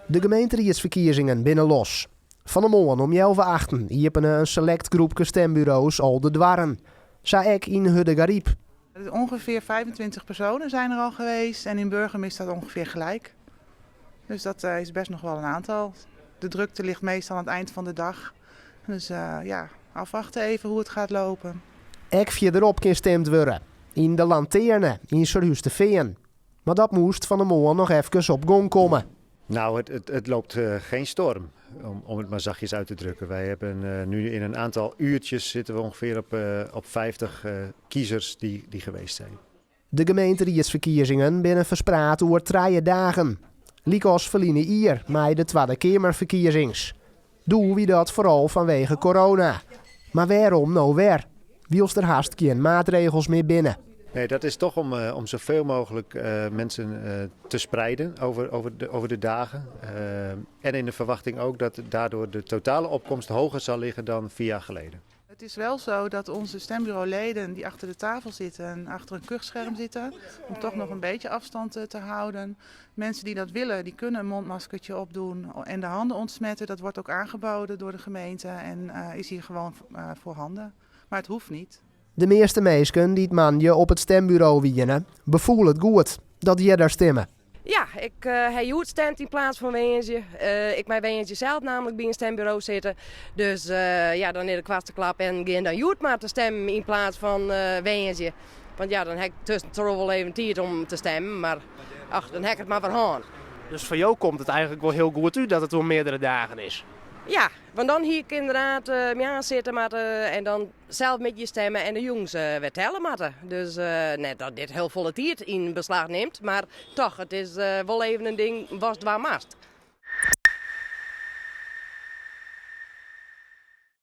De gemeenteraadsverkiezingen binnen los. Van de morgen om 11:08 iepen een select groepje stembureaus al de dwarren. Sa ik in Huddegariep. Ongeveer 25 personen zijn er al geweest en in Burgum is dat ongeveer gelijk. Dus dat is best nog wel een aantal. De drukte ligt meestal aan het eind van de dag. Dus afwachten even hoe het gaat lopen. Ik verderop kan stemd worden. In de Lanterne, in Surhuis de Veen. Maar dat moest van de morgen nog even op gang komen. Nou, het loopt geen storm, om het maar zachtjes uit te drukken. Wij hebben nu in een aantal uurtjes zitten we ongeveer op 50 kiezers die geweest zijn. De gemeenteraadsverkiezingen binnen verspreid over 3 dagen. Likos verliezen hier, maar de Tweede Kamerverkiezings. Doen we dat vooral vanwege corona. Maar waarom nou weer? Wils er haast geen maatregels meer binnen. Nee, dat is toch om zoveel mogelijk mensen te spreiden over de dagen. En in de verwachting ook dat daardoor de totale opkomst hoger zal liggen dan 4 jaar geleden. Het is wel zo dat onze stembureauleden die achter de tafel zitten, achter een kuchscherm zitten, om toch nog een beetje afstand te houden. Mensen die dat willen, die kunnen een mondmaskertje opdoen en de handen ontsmetten. Dat wordt ook aangeboden door de gemeente en is hier gewoon voorhanden. Maar het hoeft niet. De meeste mensen die het manje op het stembureau wienen, bevoelen het goed dat die daar stemmen. Ja, ik heb Joet stemt in plaats van Weentje. Ik mijn Weentje zelf namelijk bij een stembureau zitten. Dus dan is de kwaste klap en gaan dan Joet maar te stemmen in plaats van Weentje. Want ja, dan heb ik tussendoor wel even tijd om te stemmen, maar dan heb ik het maar verhaan. Dus voor jou komt het eigenlijk wel heel goed uit dat het door meerdere dagen is. Ja, want dan hier ik inderdaad me aan zitten en dan zelf met je stemmen en de jongens weer tellen moeten. Dus net dat dit heel volle tijd in beslag neemt, maar toch, het is wel even een ding was het waar mast.